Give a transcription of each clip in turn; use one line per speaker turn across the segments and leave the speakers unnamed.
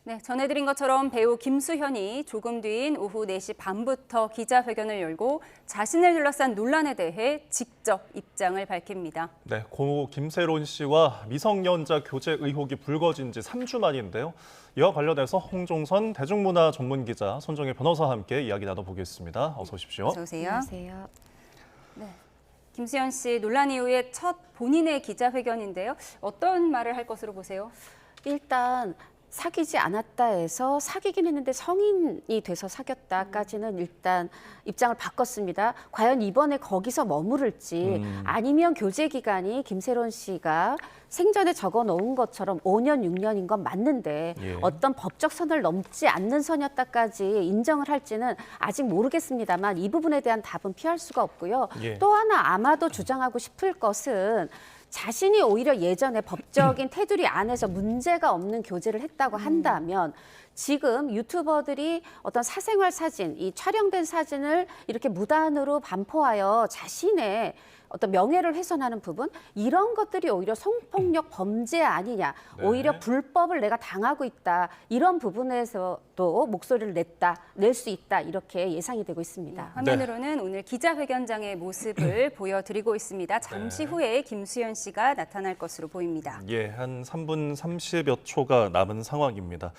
네, 전해드린 것처럼 배우 김수현이 조금 뒤인 오후 4시 반부터 기자회견을 열고 자신을 둘러싼 논란에 대해 직접 입장을 밝힙니다.
네, 고 김세론 씨와 미성년자 교제 의혹이 불거진 지 3주 만인데요. 이와 관련해서 홍종선 대중문화 전문기자, 손정혜 변호사와 함께 이야기 나눠보겠습니다. 어서 오십시오.
어서 오세요.
안녕하세요.
네, 김수현 씨 논란 이후에 첫 본인의 기자회견인데요. 어떤 말을 할 것으로 보세요?
일단 사귀지 않았다 해서 사귀긴 했는데 성인이 돼서 사귀었다까지는 일단 입장을 바꿨습니다. 과연 이번에 거기서 머무를지 아니면 교제 기간이 김세론 씨가 생전에 적어 놓은 것처럼 5년, 6년인 건 맞는데 어떤 법적 선을 넘지 않는 선이었다까지 인정을 할지는 아직 모르겠습니다만 이 부분에 대한 답은 피할 수가 없고요. 또 하나 아마도 주장하고 싶을 것은 자신이 오히려 예전에 법적인 테두리 안에서 문제가 없는 교제를 했다고 한다면 지금 유튜버들이 어떤 사생활 사진, 이 촬영된 사진을 이렇게 무단으로 반포하여 자신의 어떤 명예를 훼손하는 부분, 이런 것들이 오히려 성폭력 범죄 아니냐, 오히려 불법을 내가 당하고 있다, 이런 부분에서도 목소리를 낼 수 있다, 이렇게 예상이 되고 있습니다.
화면으로는 오늘 기자회견장의 모습을 보여드리고 있습니다. 잠시 후에 김수현 씨가 나타날 것으로 보입니다.
예, 한 3분 30여 초가 남은 상황입니다.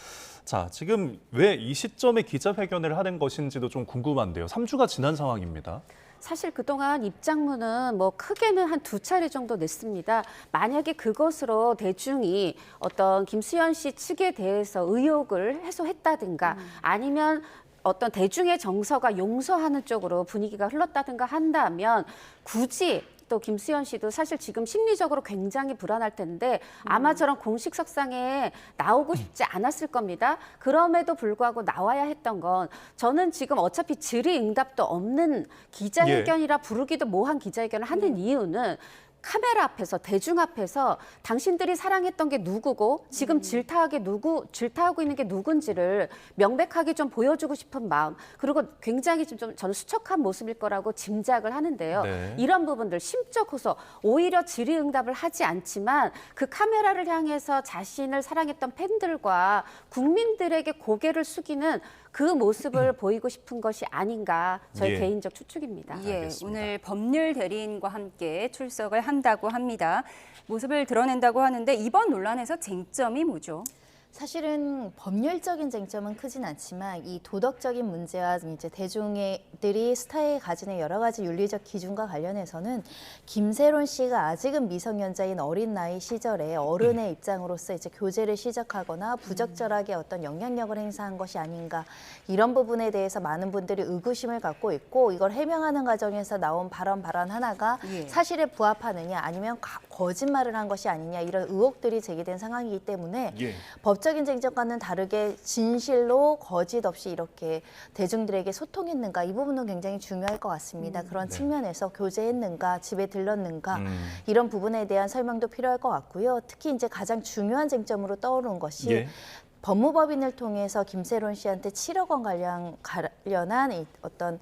자, 지금 왜 이 시점에 기자회견을 하는 것인지도 좀 궁금한데요. 3주가 지난 상황입니다.
사실 그동안 입장문은 뭐 크게는 한 2차례 정도 냈습니다. 만약에 그것으로 대중이 어떤 김수현 씨 측에 대해서 의혹을 해소했다든가 아니면 어떤 대중의 정서가 용서하는 쪽으로 분위기가 흘렀다든가 한다면 굳이 또 김수현 씨도 사실 지금 심리적으로 굉장히 불안할 텐데 아마 저런 공식석상에 나오고 싶지 않았을 겁니다. 그럼에도 불구하고 나와야 했던 건 저는 지금 어차피 질의응답도 없는 기자회견이라 부르기도 뭐한 기자회견을 하는 이유는 카메라 앞에서, 대중 앞에서 당신들이 사랑했던 게 누구고 지금 질타하고 있는 게 누군지를 명백하게 좀 보여주고 싶은 마음, 그리고 굉장히 좀 저는 수척한 모습일 거라고 짐작을 하는데요. 이런 부분들 심적 호소, 오히려 질의응답을 하지 않지만 그 카메라를 향해서 자신을 사랑했던 팬들과 국민들에게 고개를 숙이는 그 모습을 보이고 싶은 것이 아닌가, 저의 개인적 추측입니다.
오늘 법률 대리인과 함께 출석을 한다고 합니다. 모습을 드러낸다고 하는데 이번 논란에서 쟁점이 뭐죠?
사실은 법률적인 쟁점은 크진 않지만 이 도덕적인 문제와 이제 대중들이 스타에 가지는 여러 가지 윤리적 기준과 관련해서는 김세론 씨가 아직은 미성년자인 어린 나이 시절에 어른의 입장으로서 이제 교제를 시작하거나 부적절하게 어떤 영향력을 행사한 것이 아닌가, 이런 부분에 대해서 많은 분들이 의구심을 갖고 있고, 이걸 해명하는 과정에서 나온 발언 하나가 사실에 부합하느냐 아니면 거짓말을 한 것이 아니냐, 이런 의혹들이 제기된 상황이기 때문에 법적인 쟁점과는 다르게 진실로 거짓 없이 이렇게 대중들에게 소통했는가, 이 부분은 굉장히 중요할 것 같습니다. 그런 측면에서 교제했는가, 집에 들렀는가, 이런 부분에 대한 설명도 필요할 것 같고요. 특히 이제 가장 중요한 쟁점으로 떠오르는 것이 법무법인을 통해서 김세론 씨한테 7억 원 관련한 어떤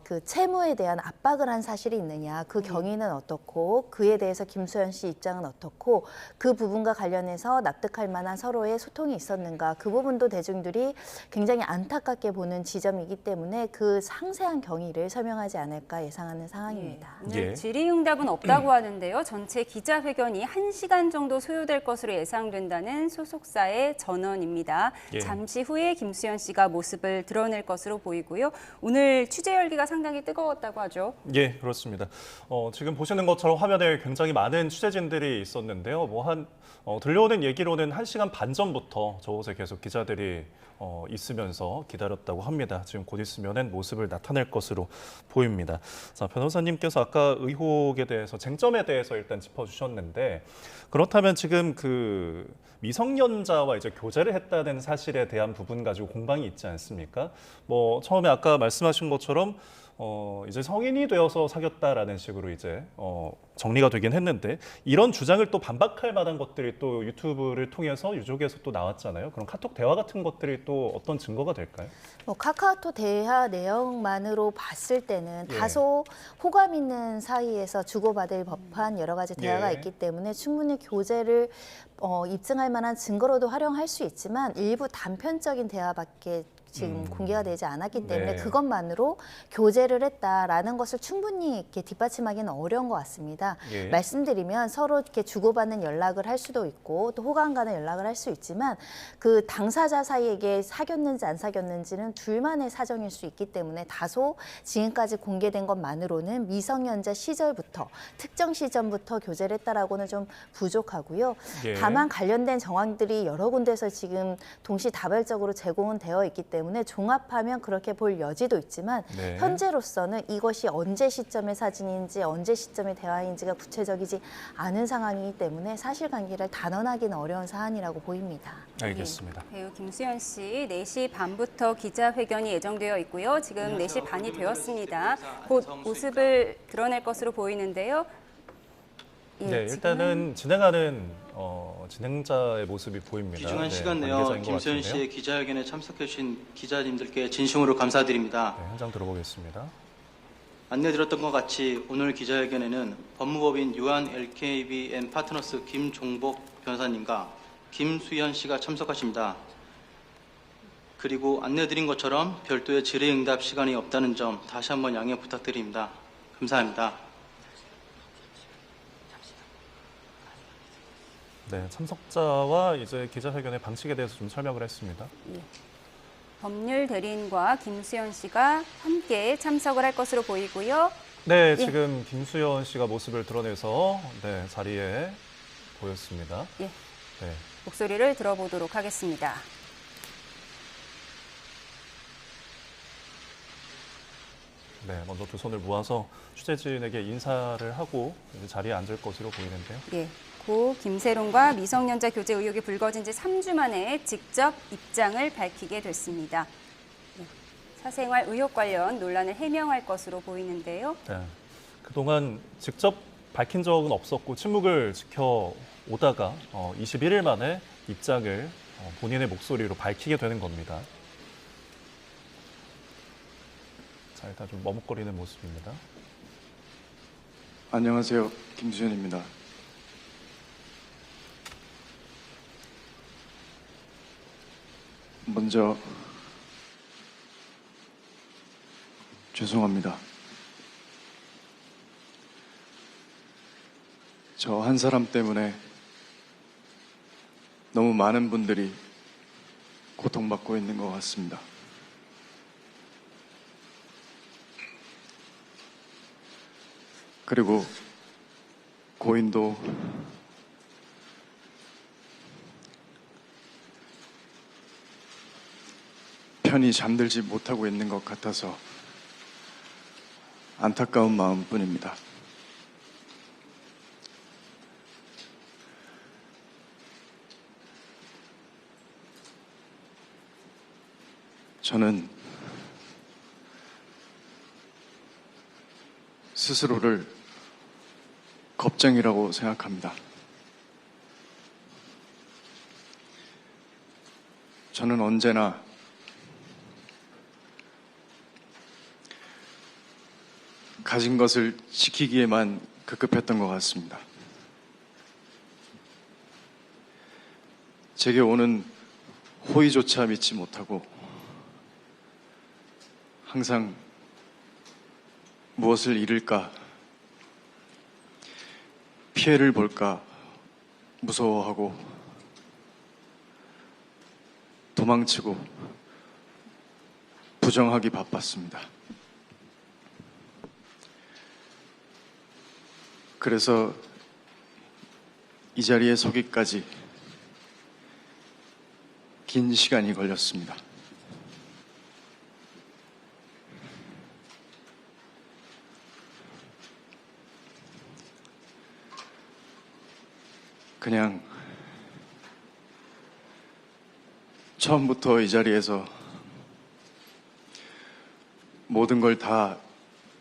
그 채무에 대한 압박을 한 사실이 있느냐, 그 경위는 어떻고, 그에 대해서 김수현 씨 입장은 어떻고, 그 부분과 관련해서 납득할 만한 서로의 소통이 있었는가, 그 부분도 대중들이 굉장히 안타깝게 보는 지점이기 때문에 그 상세한 경위를 설명하지 않을까 예상하는 상황입니다.
오늘 질의응답은 없다고 하는데요. 전체 기자회견이 1시간 정도 소요될 것으로 예상된다는 소속사의 전언입니다. 잠시 후에 김수현 씨가 모습을 드러낼 것으로 보이고요. 오늘 취재 열기가 상당히 뜨거웠다고 하죠.
예, 그렇습니다. 지금 보시는 것처럼 화면에 굉장히 많은 취재진들이 있었는데요. 들려오는 얘기로는 1시간 반 전부터 저곳에 계속 기자들이 있으면서 기다렸다고 합니다. 지금 곧 있으면 모습을 나타낼 것으로 보입니다. 자, 변호사님께서 아까 의혹에 대해서, 쟁점에 대해서 일단 짚어주셨는데, 그렇다면 지금 그 미성년자와 이제 교제를 했다는 사실에 대한 부분 가지고 공방이 있지 않습니까? 처음에 아까 말씀하신 것처럼 것처럼 이제 성인이 되어서 사귀었다라는 식으로 이제 정리가 되긴 했는데 이런 주장을 또 반박할 만한 것들이 또 유튜브를 통해서 유족에서 또 나왔잖아요. 그럼 카톡 대화 같은 것들이 또 어떤 증거가 될까요?
카카오톡 대화 내용만으로 봤을 때는
예.
다소 호감 있는 사이에서 주고받을 법한 여러 가지 대화가
예.
있기 때문에 충분히 교제를 입증할 만한 증거로도 활용할 수 있지만 일부 단편적인 대화밖에 지금 공개가 되지 않았기 때문에
네.
그것만으로 교제를 했다라는 것을 충분히 이렇게 뒷받침하기는 어려운 것 같습니다.
예.
말씀드리면 서로 이렇게 주고받는 연락을 할 수도 있고 또 호감 가는 연락을 할 수 있지만 그 당사자 사이에게 사귀었는지 안 사귀었는지는 둘만의 사정일 수 있기 때문에 다소 지금까지 공개된 것만으로는 미성년자 시절부터 특정 시점부터 교제를 했다라고는 좀 부족하고요.
예.
다만 관련된 정황들이 여러 군데서 지금 동시다발적으로 제공은 되어 있기 때문에 종합하면 그렇게 볼 여지도 있지만
네.
현재로서는 이것이 언제 시점의 사진인지 언제 시점의 대화인지가 구체적이지 않은 상황이기 때문에 사실관계를 단언하기는 어려운 사안이라고 보입니다.
알겠습니다.
배우 김수현 씨 4시 반부터 기자회견이 예정되어 있고요. 지금 4시 반이 되었습니다. 곧 모습을 드러낼 것으로 보이는데요. 예,
네, 일단은 진행하는 진행자의 모습이 보입니다.
귀중한
네,
시간 내어
관계자인 것
김수현
같은데요.
씨의 기자회견에 참석해 주신 기자님들께 진심으로 감사드립니다.
네, 현장 들어보겠습니다.
안내드렸던 것 같이 오늘 기자회견에는 법무법인 유한 LKBN 파트너스 김종복 변호사님과 김수현 씨가 참석하십니다. 그리고 안내드린 것처럼 별도의 질의응답 시간이 없다는 점 다시 한번 양해 부탁드립니다. 감사합니다.
네, 참석자와 이제 기자회견의 방식에 대해서 좀 설명을 했습니다.
법률 대리인과 김수현 씨가 함께 참석을 할 것으로 보이고요.
네, 지금 김수현 씨가 모습을 드러내서 네, 자리에 보였습니다.
예,
네,
목소리를 들어보도록 하겠습니다.
네, 먼저 두 손을 모아서 취재진에게 인사를 하고 이제 자리에 앉을 것으로 보이는데요.
예, 고 김세론과 미성년자 교제 의혹이 불거진 지 3주 만에 직접 입장을 밝히게 됐습니다. 예, 사생활 의혹 관련 논란을 해명할 것으로 보이는데요.
네, 그동안 직접 밝힌 적은 없었고 침묵을 지켜오다가 21일 만에 입장을 본인의 목소리로 밝히게 되는 겁니다. 자, 일단 좀 머뭇거리는 모습입니다.
안녕하세요. 김수현입니다. 먼저 죄송합니다. 저 한 사람 때문에 너무 많은 분들이 고통받고 있는 것 같습니다. 그리고 고인도 편히 잠들지 못하고 있는 것 같아서 안타까운 마음뿐입니다. 저는 스스로를 겁쟁이라고 생각합니다. 저는 언제나 가진 것을 지키기에만 급급했던 것 같습니다. 제게 오는 호의조차 믿지 못하고 항상 무엇을 잃을까, 피해를 볼까 무서워하고 도망치고 부정하기 바빴습니다. 그래서 이 자리에 서기까지 긴 시간이 걸렸습니다. 그냥 처음부터 이 자리에서 모든 걸 다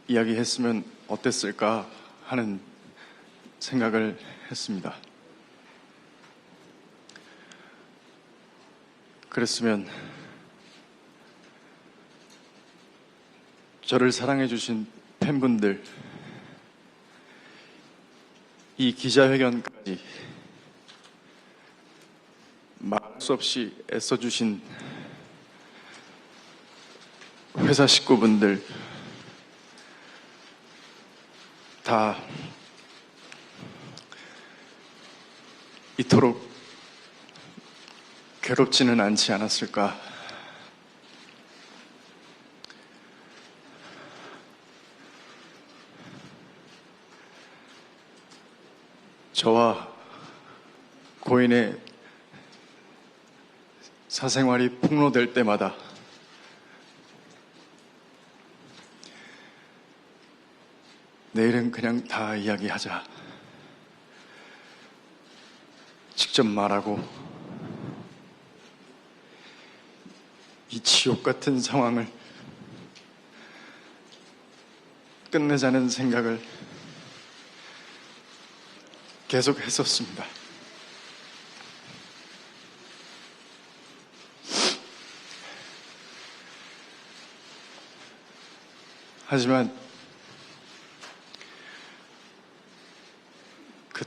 이야기했으면 어땠을까 하는 생각을 했습니다. 그랬으면 저를 사랑해주신 팬분들, 이 기자회견까지 말할 수 없이 애써주신 회사 식구분들 다 이토록 괴롭지는 않지 않았을까. 저와 고인의 사생활이 폭로될 때마다 내일은 그냥 다 이야기하자. 직접 말하고 이 지옥 같은 상황을 끝내자는 생각을 계속 했었습니다. 하지만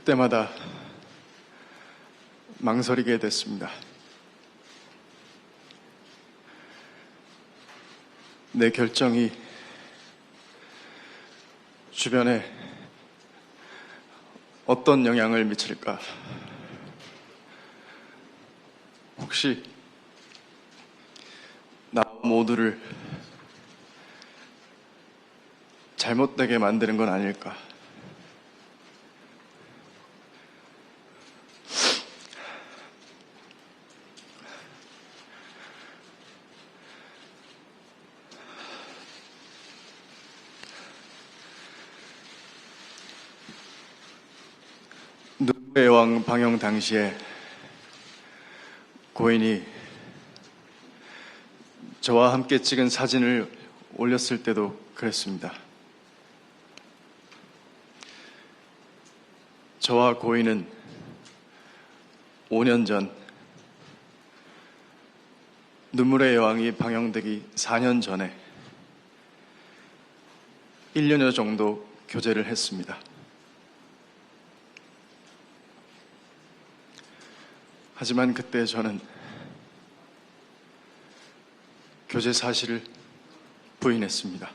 그때마다 망설이게 됐습니다. 내 결정이 주변에 어떤 영향을 미칠까? 혹시 나 모두를 잘못되게 만드는 건 아닐까? 눈물의 여왕 방영 당시에 고인이 저와 함께 찍은 사진을 올렸을 때도 그랬습니다. 저와 고인은 5년 전 눈물의 여왕이 방영되기 4년 전에 1년여 정도 교제를 했습니다. 하지만 그때 저는 교제 사실을 부인했습니다.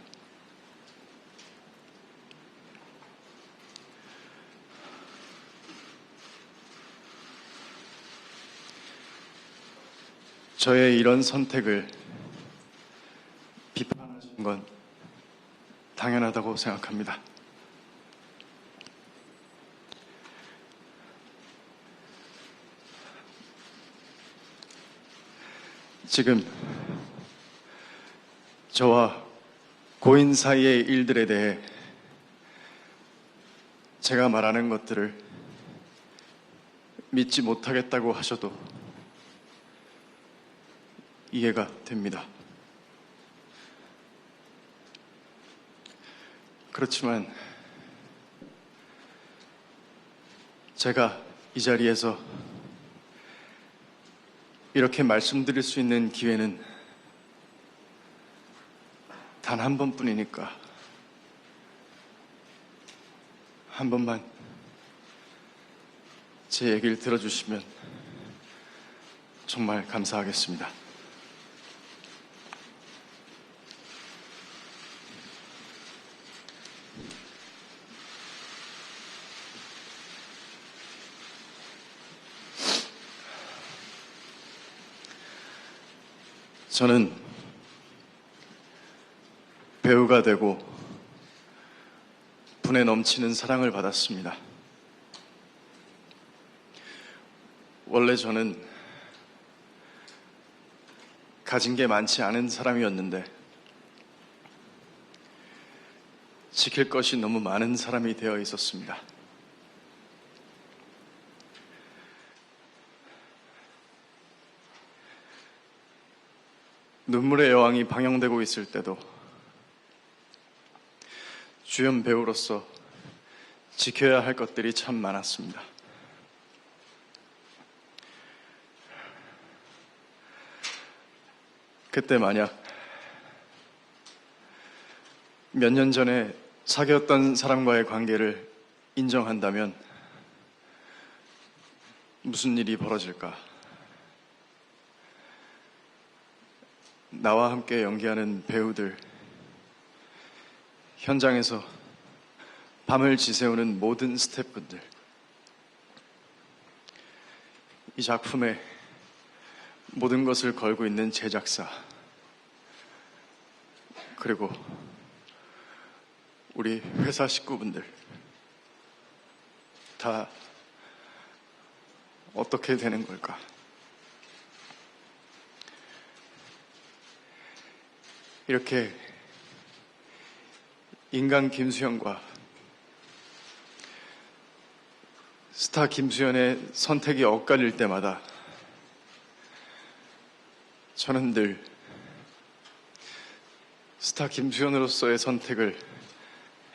저의 이런 선택을 비판하시는 건 당연하다고 생각합니다. 지금 저와 고인 사이의 일들에 대해 제가 말하는 것들을 믿지 못하겠다고 하셔도 이해가 됩니다. 그렇지만 제가 이 자리에서 이렇게 말씀드릴 수 있는 기회는 단 한 번뿐이니까 한 번만 제 얘기를 들어주시면 정말 감사하겠습니다. 저는 배우가 되고 분에 넘치는 사랑을 받았습니다. 원래 저는 가진 게 많지 않은 사람이었는데 지킬 것이 너무 많은 사람이 되어 있었습니다. 눈물의 여왕이 방영되고 있을 때도 주연 배우로서 지켜야 할 것들이 참 많았습니다. 그때 만약 몇 년 전에 사귀었던 사람과의 관계를 인정한다면 무슨 일이 벌어질까? 나와 함께 연기하는 배우들, 현장에서 밤을 지새우는 모든 스태프분들, 이 작품에 모든 것을 걸고 있는 제작사, 그리고 우리 회사 식구분들 다 어떻게 되는 걸까? 이렇게 인간 김수현과 스타 김수현의 선택이 엇갈릴 때마다 저는 늘 스타 김수현으로서의 선택을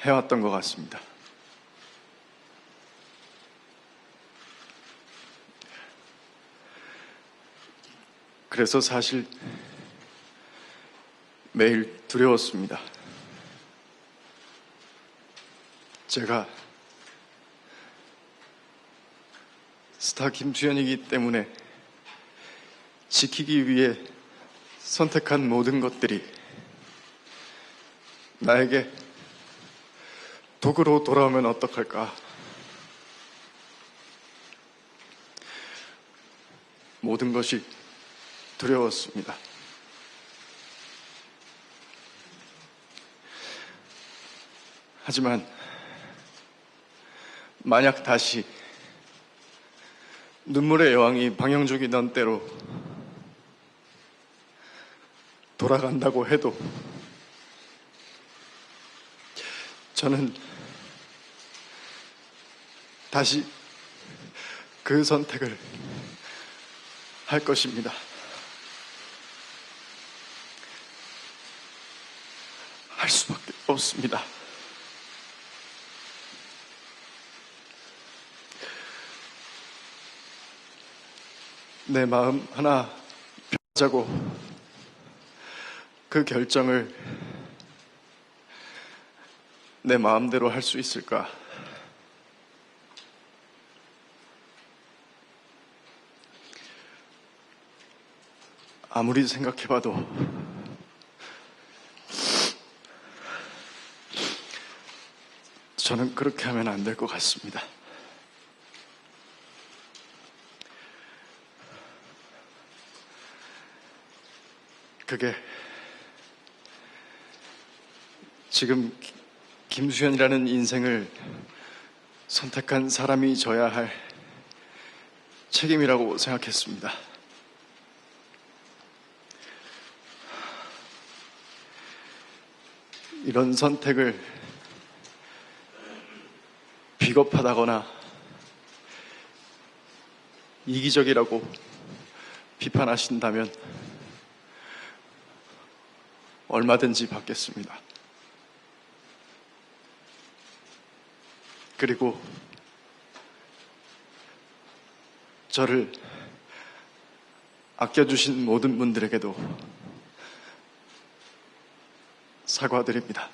해왔던 것 같습니다. 그래서 사실 매일 두려웠습니다. 제가 스타 김수현이기 때문에 지키기 위해 선택한 모든 것들이 나에게 도구로 돌아오면 어떡할까? 모든 것이 두려웠습니다. 하지만 만약 다시 눈물의 여왕이 방영족이던 때로 돌아간다고 해도 저는 다시 그 선택을 할 것입니다. 할 수밖에 없습니다. 내 마음 하나 펴자고 그 결정을 내 마음대로 할 수 있을까? 아무리 생각해봐도 저는 그렇게 하면 안 될 것 같습니다. 그게 지금 김수현이라는 인생을 선택한 사람이 져야 할 책임이라고 생각했습니다. 이런 선택을 비겁하다거나 이기적이라고 비판하신다면 얼마든지 받겠습니다. 그리고 저를 아껴주신 모든 분들에게도 사과드립니다.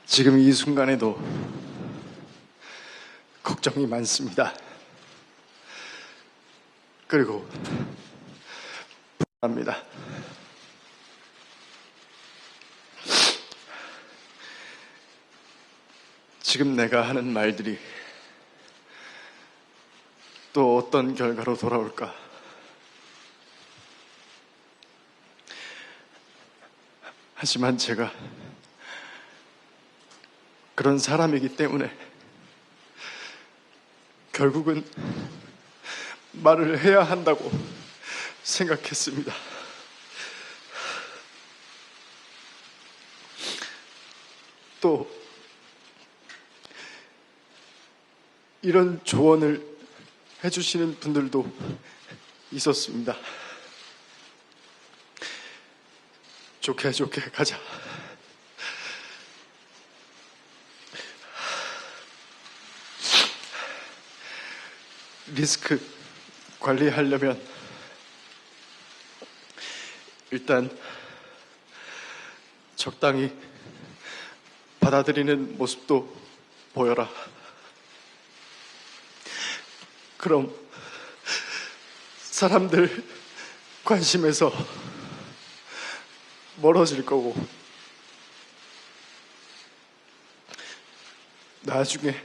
지금 이 순간에도 걱정이 많습니다. 그리고 불안합니다. 지금 내가 하는 말들이 또 어떤 결과로 돌아올까? 하지만 제가 그런 사람이기 때문에 결국은 말을 해야 한다고 생각했습니다. 또 이런 조언을 해주시는 분들도 있었습니다. 좋게 좋게 가자. 리스크 관리하려면 일단 적당히 받아들이는 모습도 보여라. 그럼 사람들 관심에서 멀어질 거고 나중에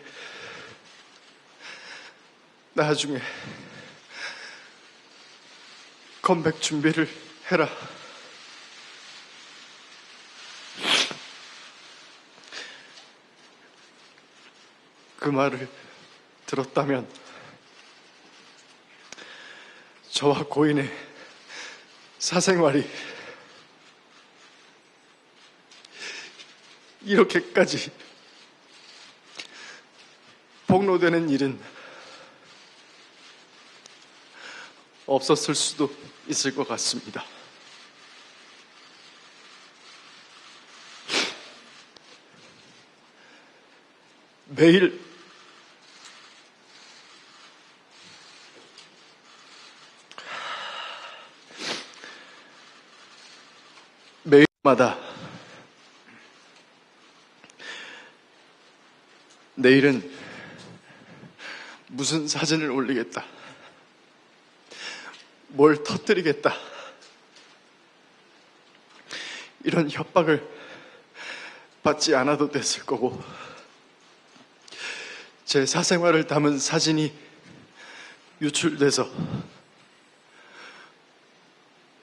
컴백 준비를 해라. 그 말을 들었다면 저와 고인의 사생활이 이렇게까지 폭로되는 일은 없었을 수도 있을 것 같습니다. 매일마다 내일은 무슨 사진을 올리겠다, 뭘 터뜨리겠다, 이런 협박을 받지 않아도 됐을 거고, 제 사생활을 담은 사진이 유출돼서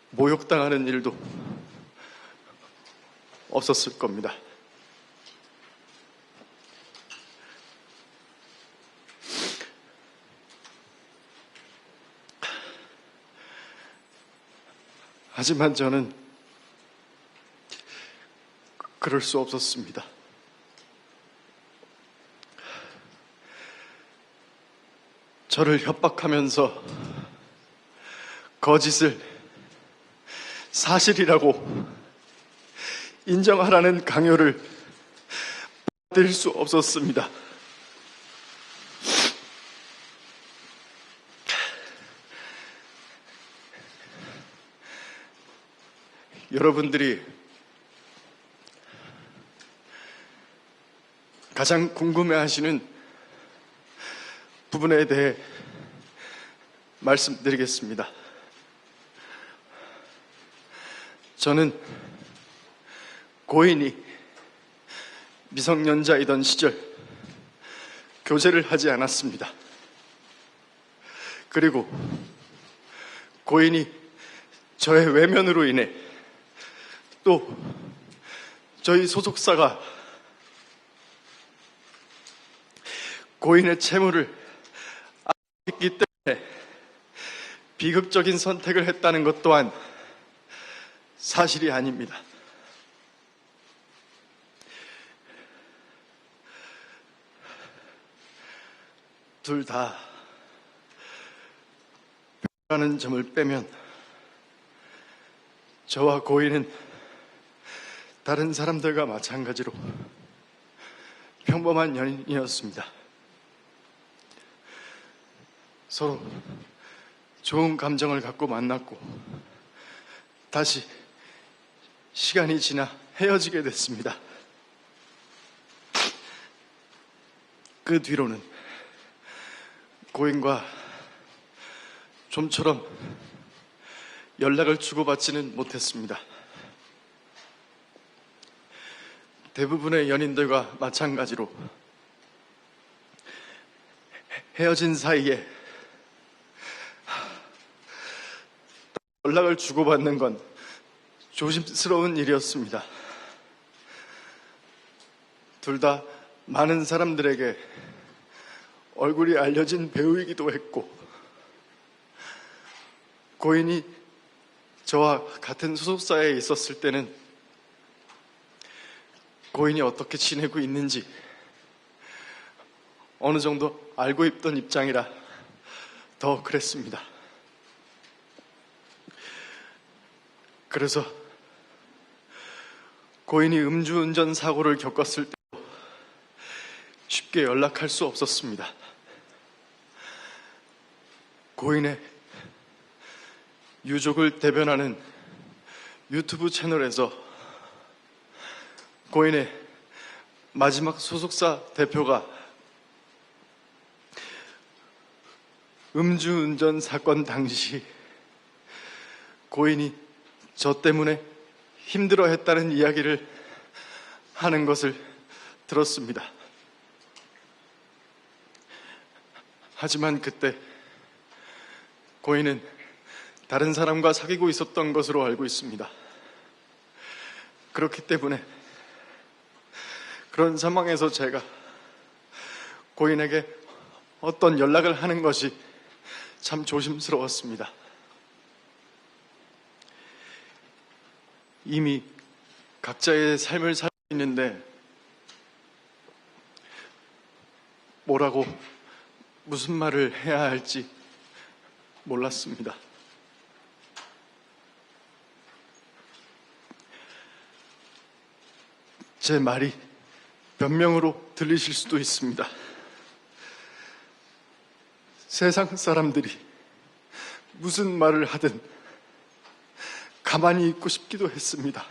모욕당하는 일도 없었을 겁니다. 하지만 저는 그럴 수 없었습니다. 저를 협박하면서 거짓을 사실이라고 인정하라는 강요를 받을 수 없었습니다. 여러분들이 가장 궁금해하시는 부분에 대해 말씀드리겠습니다. 저는 고인이 미성년자이던 시절 교제를 하지 않았습니다. 그리고 고인이 저의 외면으로 인해 또 저희 소속사가 고인의 채무를 했기 때문에 비극적인 선택을 했다는 것 또한 사실이 아닙니다. 둘 다 라는 점을 빼면 저와 고인은 다른 사람들과 마찬가지로 평범한 연인이었습니다. 서로 좋은 감정을 갖고 만났고 다시 시간이 지나 헤어지게 됐습니다. 그 뒤로는 고인과 좀처럼 연락을 주고받지는 못했습니다. 대부분의 연인들과 마찬가지로 헤어진 사이에 연락을 주고받는 건 조심스러운 일이었습니다. 둘 다 많은 사람들에게 얼굴이 알려진 배우이기도 했고, 고인이 저와 같은 소속사에 있었을 때는 고인이 어떻게 지내고 있는지 어느 정도 알고 있던 입장이라 더 그랬습니다. 그래서 고인이 음주운전 사고를 겪었을 때 쉽게 연락할 수 없었습니다. 고인의 유족을 대변하는 유튜브 채널에서 고인의 마지막 소속사 대표가 음주운전 사건 당시 고인이 저 때문에 힘들어했다는 이야기를 하는 것을 들었습니다. 하지만 그때 고인은 다른 사람과 사귀고 있었던 것으로 알고 있습니다. 그렇기 때문에 그런 상황에서 제가 고인에게 어떤 연락을 하는 것이 참 조심스러웠습니다. 이미 각자의 삶을 살고 있는데 뭐라고 무슨 말을 해야 할지 몰랐습니다. 제 말이 변명으로 들리실 수도 있습니다. 세상 사람들이 무슨 말을 하든 가만히 있고 싶기도 했습니다.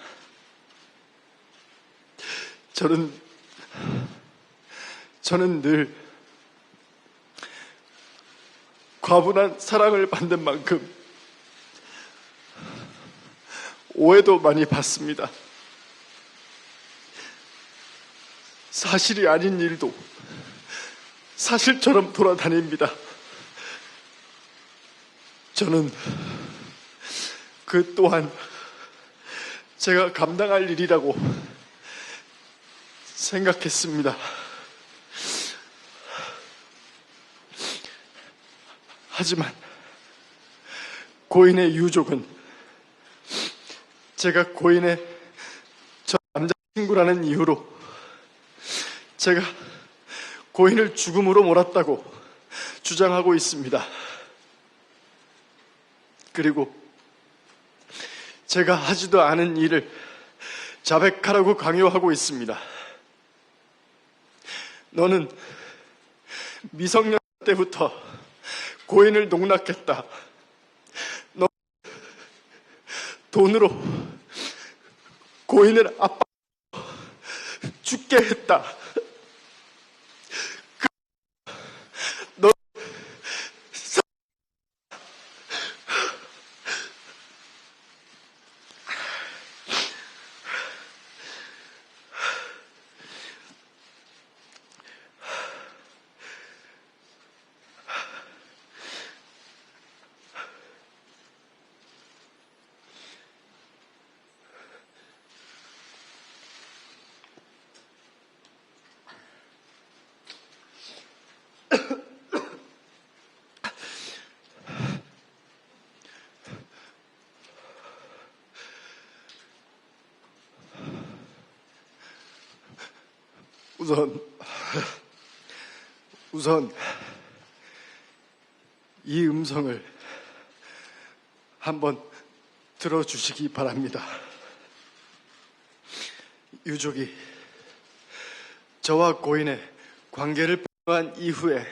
저는 늘 과분한 사랑을 받는 만큼 오해도 많이 받습니다. 사실이 아닌 일도 사실처럼 돌아다닙니다. 저는 그 또한 제가 감당할 일이라고 생각했습니다. 하지만 고인의 유족은 제가 고인의 저 남자친구라는 이유로 제가 고인을 죽음으로 몰았다고 주장하고 있습니다. 그리고 제가 하지도 않은 일을 자백하라고 강요하고 있습니다. 너는 미성년 때부터 고인을 농락했다. 너 돈으로 고인을 아빠 죽게 했다. 너 우선 이 음성을 한번 들어주시기 바랍니다. 유족이 저와 고인의 관계를 폭로한 이후에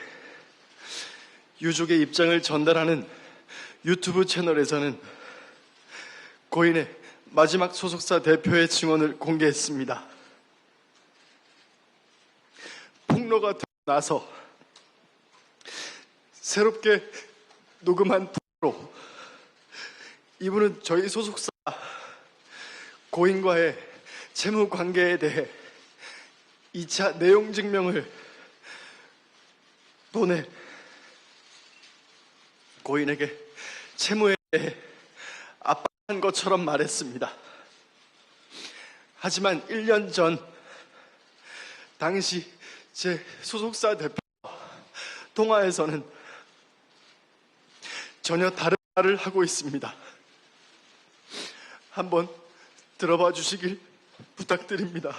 유족의 입장을 전달하는 유튜브 채널에서는 고인의 마지막 소속사 대표의 증언을 공개했습니다. 폭로가 되고 나서 새롭게 녹음한 폭로, 이분은 저희 소속사 고인과의 채무 관계에 대해 2차 내용 증명을 보내 고인에게 채무에 대해 압박한 것처럼 말했습니다. 하지만 1년 전 당시 제 소속사 대표가 통화에서는 전혀 다른 말을 하고 있습니다. 한번 들어봐 주시길 부탁드립니다.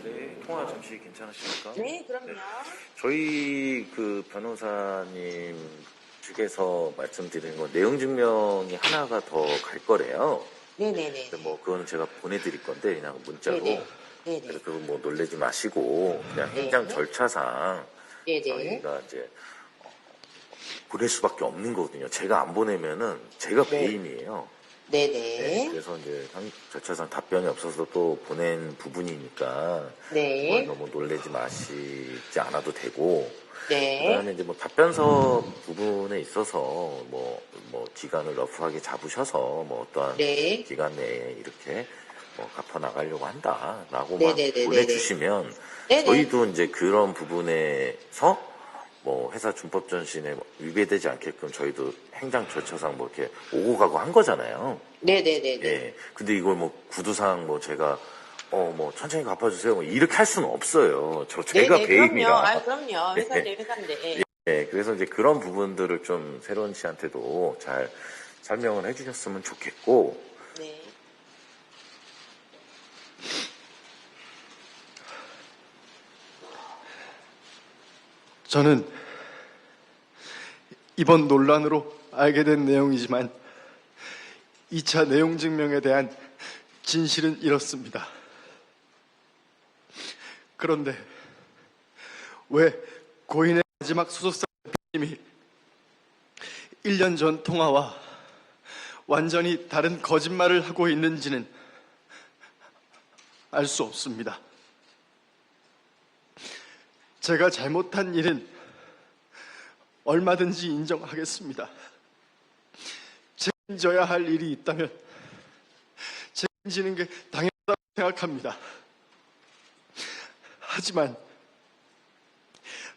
네, 통화 잠시 괜찮으십니까?
네, 그럼요.
저희 그 변호사님 측에서 말씀드린 건 내용 증명이 하나가 더 갈 거래요.
네네네.
근데 뭐 그거는 제가 보내드릴 건데 그냥 문자로.
네네. 네네.
그래서 그거 뭐 놀래지 마시고 그냥 행정
네.
절차상
네네.
저희가 이제 보낼 수밖에 없는 거거든요. 제가 안 보내면은 제가 배임이에요.
네네.
네, 그래서 이제 절차상 답변이 없어서 또 보낸 부분이니까
네.
너무 놀래지 마시지 않아도 되고
네.
그다음에 이제 뭐 답변서 부분에 있어서 뭐 기간을 러프하게 잡으셔서 뭐 어떠한
네.
기간 내에 이렇게 뭐 갚아 나가려고 한다라고만
네네네네네.
보내주시면
네네.
저희도 이제 그런 부분에서 뭐 회사 준법 전신에 위배되지 않게끔 저희도 행정 절차상 뭐 이렇게 오고 가고 한 거잖아요.
네네네네.
예. 근데 이걸 뭐 구두상 뭐 제가 뭐 천천히 갚아주세요 뭐 이렇게 할 수는 없어요. 제가
네네,
배임이라.
그럼요. 회사인데, 회사인데. 예.
예. 그래서 이제 그런 부분들을 좀 새로운 씨한테도 잘 설명을 해주셨으면 좋겠고.
네.
저는 이번 논란으로 알게 된 내용이지만 2차 내용 증명에 대한 진실은 이렇습니다. 그런데 왜 고인의 마지막 소속사 대표님이 1년 전 통화와 완전히 다른 거짓말을 하고 있는지는 알 수 없습니다. 제가 잘못한 일은 얼마든지 인정하겠습니다. 책임져야 할 일이 있다면 책임지는 게 당연하다고 생각합니다. 하지만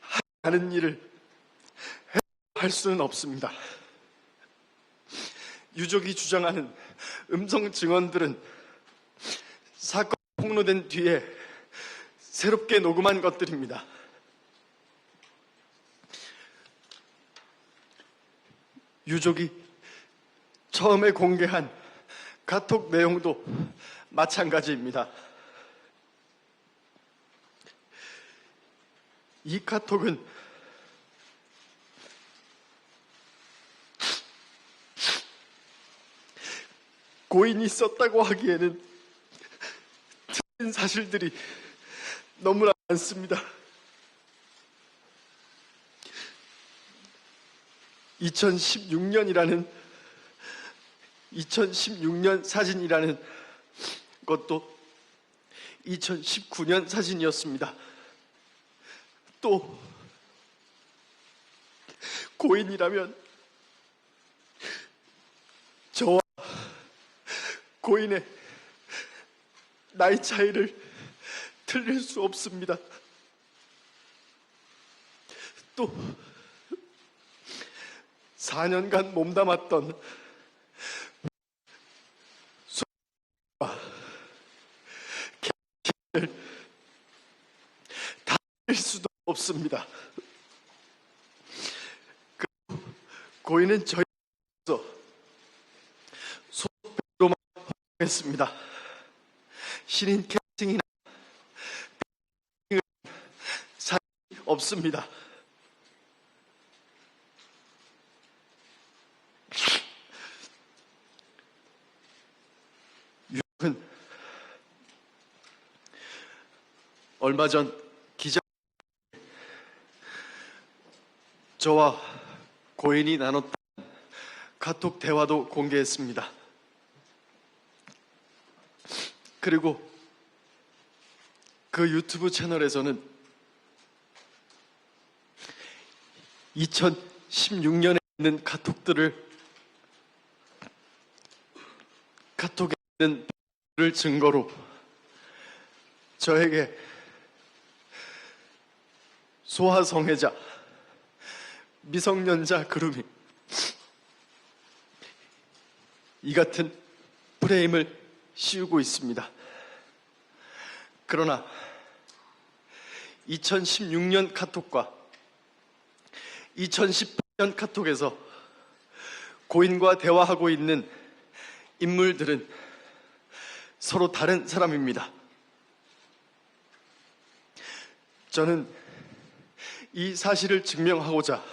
하지 않은 일을 할 수는 없습니다. 유족이 주장하는 음성 증언들은 사건 폭로된 뒤에 새롭게 녹음한 것들입니다. 유족이 처음에 공개한 카톡 내용도 마찬가지입니다. 이 카톡은 고인이 썼다고 하기에는 틀린 사실들이 너무나 많습니다. 2016년 사진이라는 것도 2019년 사진이었습니다. 또 고인이라면 저와 고인의 나이 차이를 틀릴 수 없습니다. 또 4년간 몸담았던 소와 을 다 틀릴 수도 없습니다. 고인은 저희로서 소속배로만 했습니다. 신인 캐스팅이나 사연이 없습니다. 유족은 얼마 전 기자 저와 고인이 나눴던 카톡 대화도 공개했습니다. 그리고 그 유튜브 채널에서는 2016년에 있는 카톡에 있는 를 증거로 저에게 소아성애자, 미성년자 그룹이 이 같은 프레임을 씌우고 있습니다. 그러나 2016년 카톡과 2018년 카톡에서 고인과 대화하고 있는 인물들은 서로 다른 사람입니다. 저는 이 사실을 증명하고자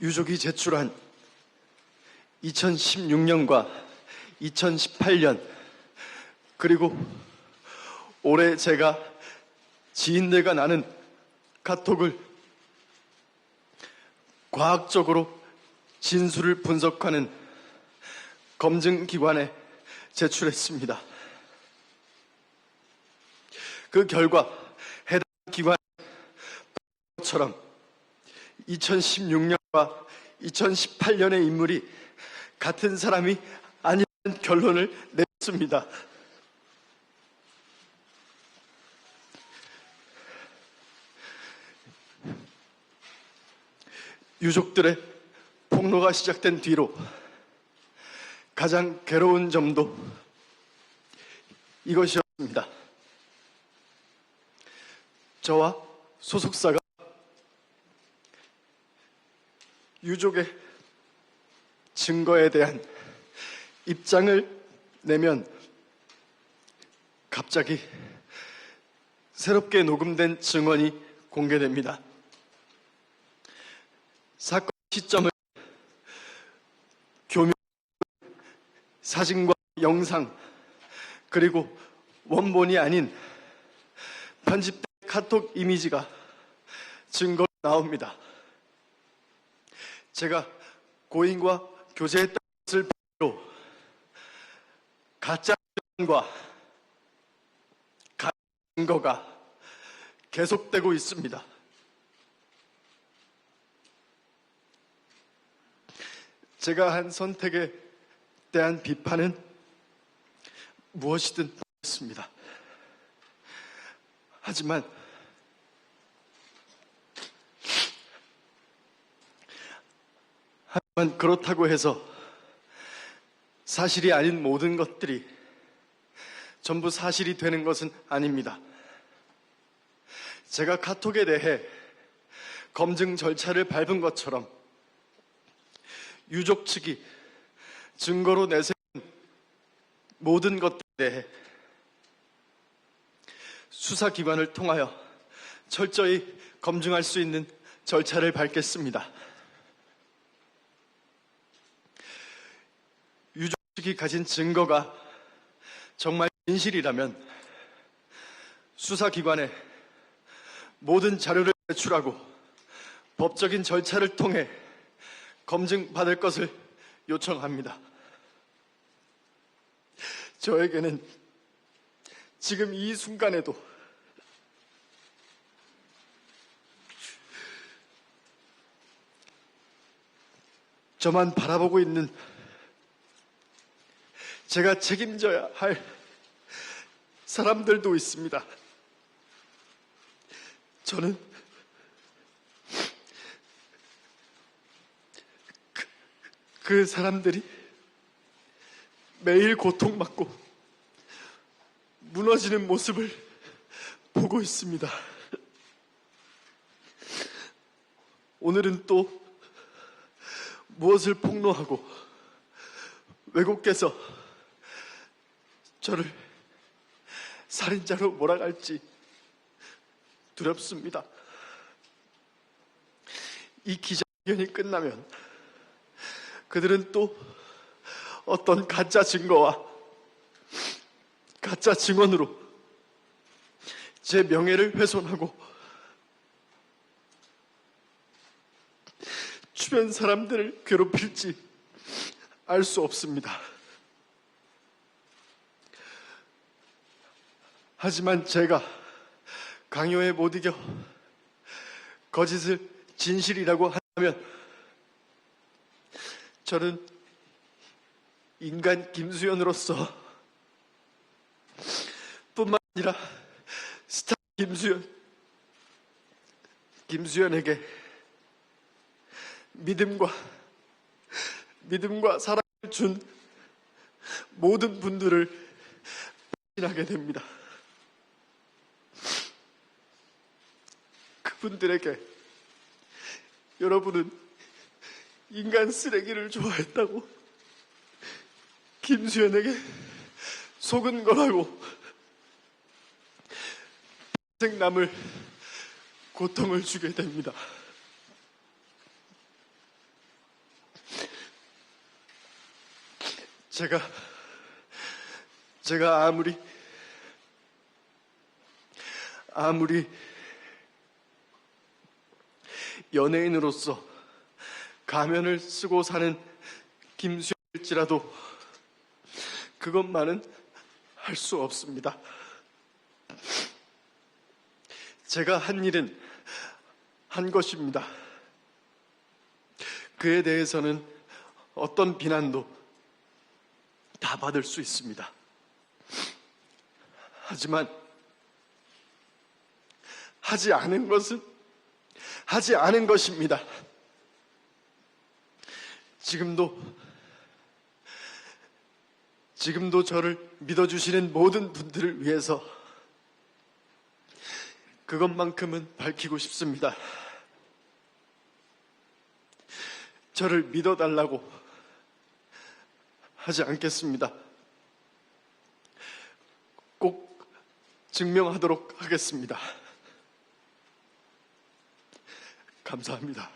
유족이 제출한 2016년과 2018년 그리고 올해 제가 지인들과 나눈 카톡을 과학적으로 진술을 분석하는 검증기관에 제출했습니다. 그 결과 해당 기관처럼 2016년과 2018년의 인물이 같은 사람이 아니라는 결론을 내렸습니다. 유족들의 폭로가 시작된 뒤로 가장 괴로운 점도 이것이었습니다. 저와 소속사가 유족의 증거에 대한 입장을 내면 갑자기 새롭게 녹음된 증언이 공개됩니다. 사건 시점을 교묘 사진과 영상 그리고 원본이 아닌 편집된 카톡 이미지가 증거로 나옵니다. 제가 고인과 교제했던 것을 배로 가짜 증언과 가짜 증거가 계속되고 있습니다. 제가 한 선택에 대한 비판은 무엇이든 하겠습니다. 하지만 그렇다고 해서 사실이 아닌 모든 것들이 전부 사실이 되는 것은 아닙니다. 제가 카톡에 대해 검증 절차를 밟은 것처럼 유족 측이 증거로 내세운 모든 것들에 대해 수사기관을 통하여 철저히 검증할 수 있는 절차를 밟겠습니다. 유족 측이 가진 증거가 정말 진실이라면 수사기관에 모든 자료를 제출하고 법적인 절차를 통해 검증받을 것을 요청합니다. 저에게는 지금 이 순간에도 저만 바라보고 있는 제가 책임져야 할 사람들도 있습니다. 저는 그 사람들이 매일 고통받고 무너지는 모습을 보고 있습니다. 오늘은 또 무엇을 폭로하고 외국께서 저를 살인자로 몰아갈지 두렵습니다. 이 기자회견이 끝나면 그들은 또 어떤 가짜 증거와 가짜 증언으로 제 명예를 훼손하고 주변 사람들을 괴롭힐지 알 수 없습니다. 하지만 제가 강요에 못 이겨 거짓을 진실이라고 한다면 저는 인간 김수현으로서 뿐만 아니라 스타 김수현에게 믿음과 믿음과 사랑을 준 모든 분들을 배신하게 됩니다. 그분들에게 여러분은 인간 쓰레기를 좋아했다고, 김수현에게 속은 거라고 평생 남을 고통을 주게 됩니다. 제가 아무리 연예인으로서 가면을 쓰고 사는 김수현일지라도 그것만은 할 수 없습니다. 제가 한 일은 한 것입니다. 그에 대해서는 어떤 비난도 다 받을 수 있습니다. 하지만 하지 않은 것은 하지 않은 것입니다. 지금도 저를 믿어주시는 모든 분들을 위해서 그것만큼은 밝히고 싶습니다. 저를 믿어달라고 하지 않겠습니다. 꼭 증명하도록 하겠습니다. 감사합니다.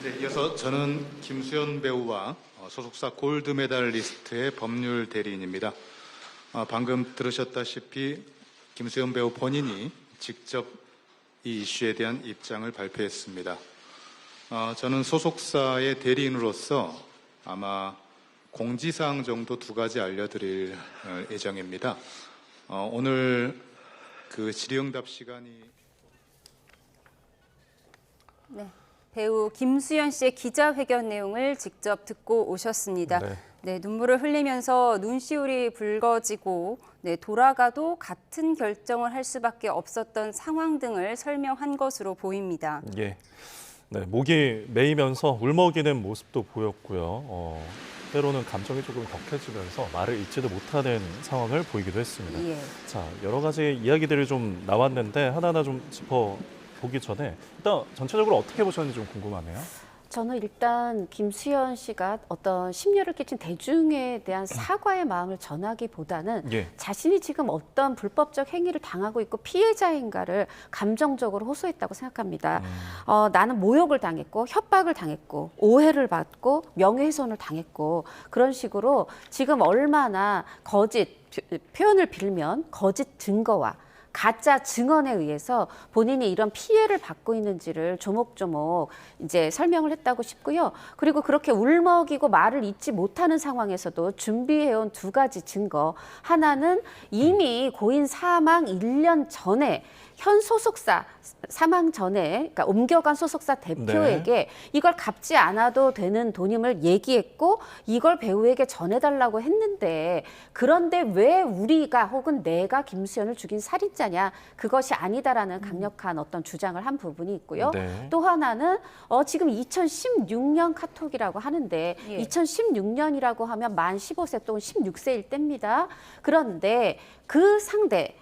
네, 이어서 저는 김수현 배우와 소속사 골드메달리스트의 법률 대리인입니다. 방금 들으셨다시피 김수현 배우 본인이 직접 이 이슈에 대한 입장을 발표했습니다. 저는 소속사의 대리인으로서 아마 공지사항 정도 2가지 알려드릴 예정입니다. 오늘 그 질의응답 시간이
네. 배우 김수현 씨의 기자회견 내용을 직접 듣고 오셨습니다. 네, 눈물을 흘리면서 눈시울이 붉어지고 돌아가도 같은 결정을 할 수밖에 없었던 상황 등을 설명한 것으로 보입니다.
예. 네, 목이 메이면서 울먹이는 모습도 보였고요. 때로는 감정이 조금 격해지면서 말을 잇지도 못하는 상황을 보이기도 했습니다.
예.
자, 여러 가지 이야기들이 좀 나왔는데 하나하나 좀 짚어보기 전에 일단 전체적으로 어떻게 보셨는지 좀 궁금하네요.
저는 일단 김수현 씨가 어떤 심려를 끼친 대중에 대한 사과의 마음을 전하기보다는
예.
자신이 지금 어떤 불법적 행위를 당하고 있고 피해자인가를 감정적으로 호소했다고 생각합니다. 나는 모욕을 당했고 협박을 당했고 오해를 받고 명예훼손을 당했고 그런 식으로 지금 얼마나 거짓 표현을 빌면 거짓 증거와 가짜 증언에 의해서 본인이 이런 피해를 받고 있는지를 조목조목 이제 설명을 했다고 싶고요. 그리고 그렇게 울먹이고 말을 잇지 못하는 상황에서도 준비해온 2가지 증거. 하나는 이미 고인 사망 1년 전에 현 소속사 사망 전에 그러니까 옮겨간 소속사 대표에게 이걸 갚지 않아도 되는 돈임을 얘기했고 이걸 배우에게 전해달라고 했는데 그런데 왜 우리가 혹은 내가 김수현을 죽인 살인자냐 그것이 아니다라는 강력한 어떤 주장을 한 부분이 있고요.
네.
또 하나는 지금 2016년 카톡이라고 하는데
예.
2016년이라고 하면 만 15세 또는 16세일 때입니다. 그런데 그 상대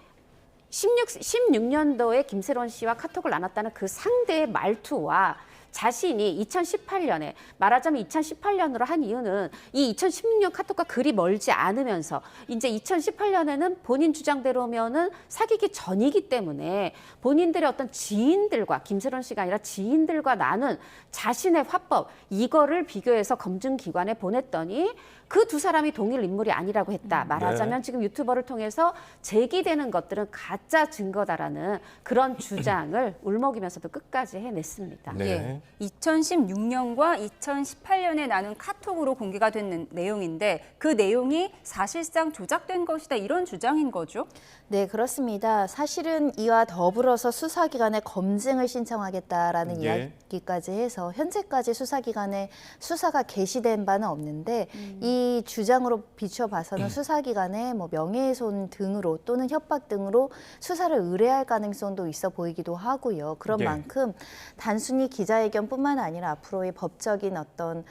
16년도에 김세론 씨와 카톡을 나눴다는 그 상대의 말투와 자신이 2018년에 말하자면 2018년으로 한 이유는 이 2016년 카톡과 그리 멀지 않으면서 이제 2018년에는 본인 주장대로면은 사귀기 전이기 때문에 본인들의 어떤 지인들과 김세론 씨가 아니라 지인들과 나눈 자신의 화법 이거를 비교해서 검증기관에 보냈더니 그 2사람이 동일 인물이 아니라고 했다. 말하자면 지금 유튜버를 통해서 제기되는 것들은 가짜 증거다라는 그런 주장을 울먹이면서도 끝까지 해냈습니다.
네.
예. 2016년과 2018년에 나눈 카톡으로 공개가 된 내용인데 그 내용이 사실상 조작된 것이다 이런 주장인 거죠?
네, 그렇습니다. 사실은 이와 더불어서 수사기관에 검증을 신청하겠다라는
예.
이야기까지 해서 현재까지 수사기관에 수사가 개시된 바는 없는데 이 주장으로 비춰봐서는 수사기관에 뭐 명예훼손 등으로 또는 협박 등으로 수사를 의뢰할 가능성도 있어 보이기도 하고요. 그런
예.
만큼 단순히 기자회견뿐만 아니라 앞으로의 법적인 어떤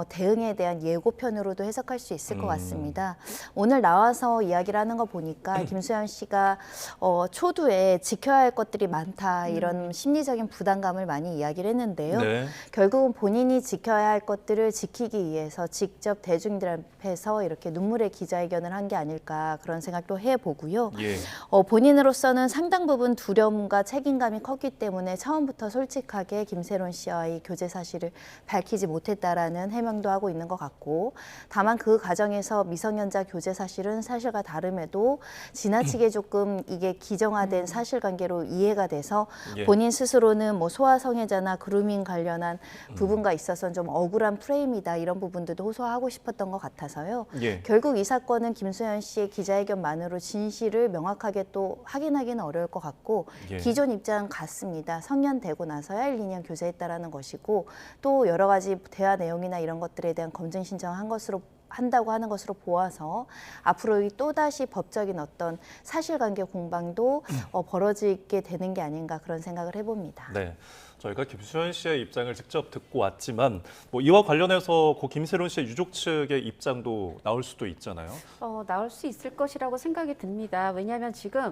대응에 대한 예고편으로도 해석할 수 있을 것 같습니다. 오늘 나와서 이야기를 하는 거 보니까 김수현 씨가 초두에 지켜야 할 것들이 많다 이런 심리적인 부담감을 많이 이야기를 했는데요.
네.
결국은 본인이 지켜야 할 것들을 지키기 위해서 직접 대중들 앞에서 이렇게 눈물의 기자회견을 한 게 아닐까 그런 생각도 해보고요.
예.
본인으로서는 상당 부분 두려움과 책임감이 컸기 때문에 처음부터 솔직하게 김세론 씨와의 교제 사실을 밝히지 못했다라는 해명도 하고 있는 것 같고, 다만 그 과정에서 미성년자 교제 사실은 사실과 다름에도 지나치게 조금 이게 기정화된 사실관계로 이해가 돼서
예.
본인 스스로는 뭐 소아성애자나 그루밍 관련한 부분과 있어서는 좀 억울한 프레임이다 이런 부분들도 호소하고 싶었던 것 같아서요.
예.
결국 이 사건은 김수현 씨의 기자회견만으로 진실을 명확하게 또 확인하기는 어려울 것 같고
예.
기존 입장 같습니다. 성년되고 나서야 1, 2년 교제했다라는 것이고 또 여러 가지 대화 내용이나 이런 것들에 대한 검증 신청을 한다고 하는 것으로 보아서 앞으로 또다시 법적인 어떤 사실관계 공방도 벌어지게 되는 게 아닌가 그런 생각을 해봅니다.
네. 저희가 김수현 씨의 입장을 직접 듣고 왔지만 뭐 이와 관련해서 고 김세론 씨의 유족 측의 입장도 나올 수도 있잖아요.
나올 수 있을 것이라고 생각이 듭니다. 왜냐하면 지금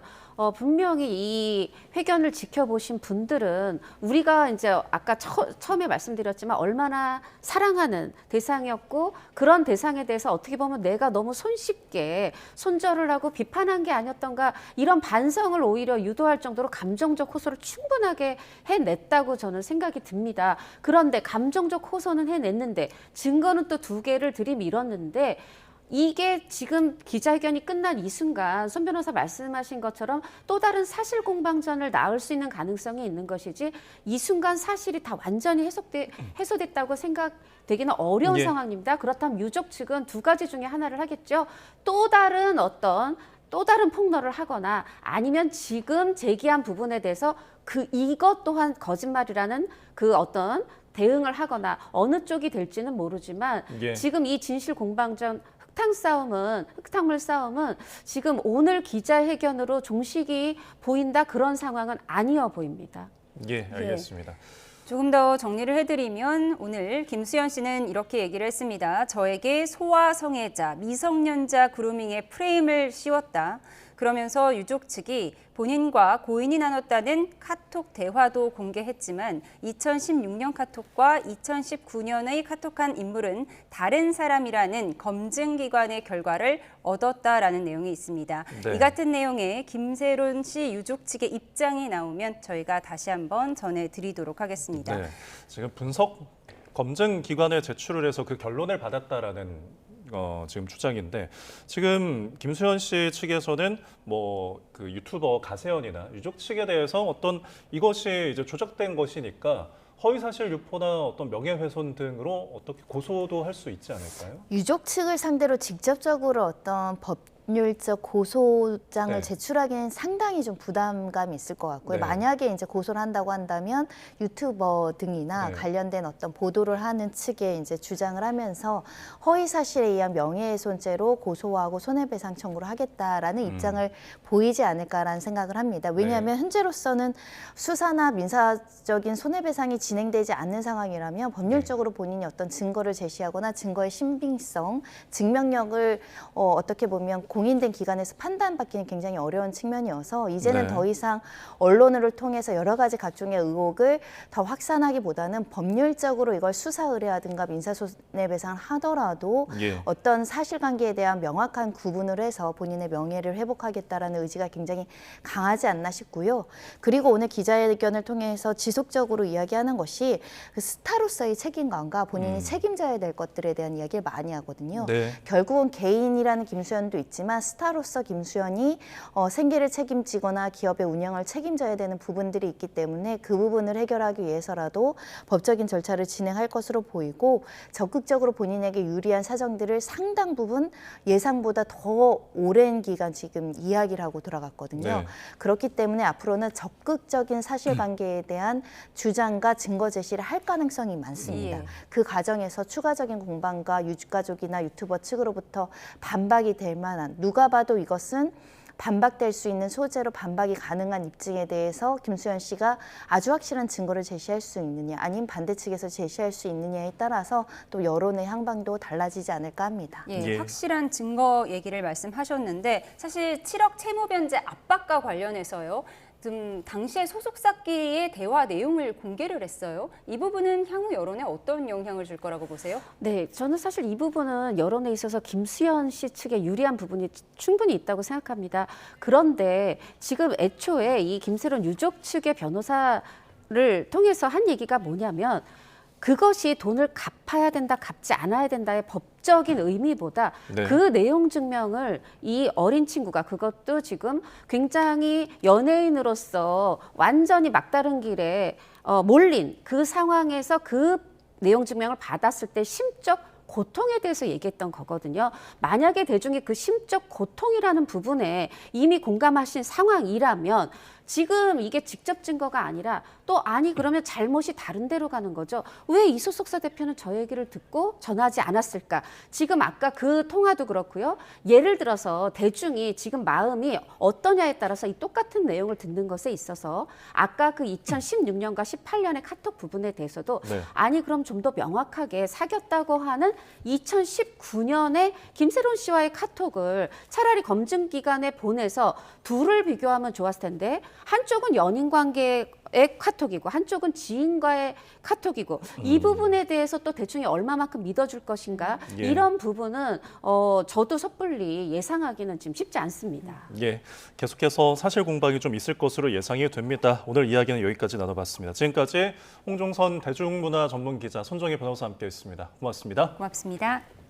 분명히 이 회견을 지켜보신 분들은 우리가 이제 아까 처음에 말씀드렸지만 얼마나 사랑하는 대상이었고 그런 대상에 대해서 어떻게 보면 내가 너무 손쉽게 손절을 하고 비판한 게 아니었던가 이런 반성을 오히려 유도할 정도로 감정적 호소를 충분하게 해냈다고 저는 생각이 듭니다. 그런데 감정적 호소는 해냈는데 증거는 또 2개를 들이밀었는데 이게 지금 기자회견이 끝난 이 순간 손 변호사 말씀하신 것처럼 또 다른 사실 공방전을 낳을 수 있는 가능성이 있는 것이지 이 순간 사실이 다 완전히 해소됐다고 생각되기는 어려운
예.
상황입니다. 그렇다면 유족 측은 2가지 중에 하나를 하겠죠. 또 다른 폭로를 하거나 아니면 지금 제기한 부분에 대해서 이것 또한 거짓말이라는 그 어떤 대응을 하거나 어느 쪽이 될지는 모르지만
예.
지금 이 진실 공방전 흙탕물 싸움은 지금 오늘 기자회견으로 종식이 보인다 그런 상황은 아니어 보입니다.
예, 알겠습니다.
조금 더 정리를 해드리면 오늘 김수현 씨는 이렇게 얘기를 했습니다. 저에게 소아성애자, 미성년자 그루밍의 프레임을 씌웠다. 그러면서 유족 측이 본인과 고인이 나눴다는 카톡 대화도 공개했지만 2016년 카톡과 2019년의 카톡한 인물은 다른 사람이라는 검증기관의 결과를 얻었다라는 내용이 있습니다.
네.
이 같은 내용의 김세론 씨 유족 측의 입장이 나오면 저희가 다시 한번 전해드리도록 하겠습니다.
네. 지금 분석 검증 기관에 제출을 해서 그 결론을 받았다라는 지금 주장인데 지금 김수현 씨 측에서는 뭐 그 유튜버 가세연이나 유족 측에 대해서 어떤 이것이 이제 조작된 것이니까 허위사실 유포나 어떤 명예훼손 등으로 어떻게 고소도 할 수 있지 않을까요?
유족 측을 상대로 직접적으로 어떤 법률적 고소장을
네.
제출하기는 상당히 좀 부담감이 있을 것 같고요.
네.
만약에 이제 고소를 한다고 한다면 유튜버 등이나
네.
관련된 어떤 보도를 하는 측에 이제 주장을 하면서 허위 사실에 의한 명예훼손죄로 고소하고 손해배상 청구를 하겠다라는 입장을 보이지 않을까라는 생각을 합니다. 왜냐하면 현재로서는 수사나 민사적인 손해배상이 진행되지 않는 상황이라면 법률적으로 본인이 어떤 증거를 제시하거나 증거의 신빙성, 증명력을 어떻게 보면 공인된 기관에서 판단받기는 굉장히 어려운 측면이어서 이제는
네.
더 이상 언론을 통해서 여러 가지 각종의 의혹을 더 확산하기보다는 법률적으로 이걸 수사 의뢰하든가 민사손해배상을 하더라도
예.
어떤 사실관계에 대한 명확한 구분을 해서 본인의 명예를 회복하겠다라는 의지가 굉장히 강하지 않나 싶고요. 그리고 오늘 기자회견을 통해서 지속적으로 이야기하는 것이 그 스타로서의 책임감과 본인이 책임져야 될 것들에 대한 이야기를 많이 하거든요.
네.
결국은 개인이라는 김수현도 있지만 있지만 스타로서 김수현이 생계를 책임지거나 기업의 운영을 책임져야 되는 부분들이 있기 때문에 그 부분을 해결하기 위해서라도 법적인 절차를 진행할 것으로 보이고 적극적으로 본인에게 유리한 사정들을 상당 부분 예상보다 더 오랜 기간 지금 이야기를 하고 들어갔거든요.
네.
그렇기 때문에 앞으로는 적극적인 사실관계에 대한 주장과 증거 제시를 할 가능성이 많습니다.
예.
그 과정에서 추가적인 공방과 유가족이나 유튜버 측으로부터 반박이 될 만한 누가 봐도 이것은 반박될 수 있는 소재로 반박이 가능한 입증에 대해서 김수현 씨가 아주 확실한 증거를 제시할 수 있느냐 아니면 반대 측에서 제시할 수 있느냐에 따라서 또 여론의 향방도 달라지지 않을까 합니다.
예,
예.
확실한 증거 얘기를 말씀하셨는데 사실 7억 채무 변제 압박과 관련해서요. 당시에 소속사끼리의 대화 내용을 공개를 했어요. 이 부분은 향후 여론에 어떤 영향을 줄 거라고 보세요?
네, 저는 사실 이 부분은 여론에 있어서 김수현 씨 측에 유리한 부분이 충분히 있다고 생각합니다. 그런데 지금 애초에 이 김세론 유족 측의 변호사를 통해서 한 얘기가 뭐냐면 그것이 돈을 갚아야 된다, 갚지 않아야 된다의 법적인 의미보다
네.
그 내용 증명을 이 어린 친구가 그것도 지금 굉장히 연예인으로서 완전히 막다른 길에 몰린 그 상황에서 그 내용 증명을 받았을 때 심적 고통에 대해서 얘기했던 거거든요. 만약에 대중이 그 심적 고통이라는 부분에 이미 공감하신 상황이라면 지금 이게 직접 증거가 아니라 또 아니 그러면 잘못이 다른 데로 가는 거죠. 왜 이 소속사 대표는 저 얘기를 듣고 전하지 않았을까? 지금 아까 그 통화도 그렇고요. 예를 들어서 대중이 지금 마음이 어떠냐에 따라서 이 똑같은 내용을 듣는 것에 있어서 아까 그 2016년과 18년의 카톡 부분에 대해서도
네.
아니 그럼 좀 더 명확하게 사귀었다고 하는 2019년에 김세론 씨와의 카톡을 차라리 검증 기간에 보내서 둘을 비교하면 좋았을 텐데 한쪽은 연인 관계의 카톡이고 한쪽은 지인과의 카톡이고 이 부분에 대해서 또 대충이 얼마만큼 믿어줄 것인가
예.
이런 부분은 저도 섣불리 예상하기는 지금 쉽지 않습니다.
예, 계속해서 사실 공방이 좀 있을 것으로 예상이 됩니다. 오늘 이야기는 여기까지 나눠봤습니다. 지금까지 홍종선 대중문화 전문 기자 손정혜 변호사와 함께했습니다. 고맙습니다.
고맙습니다.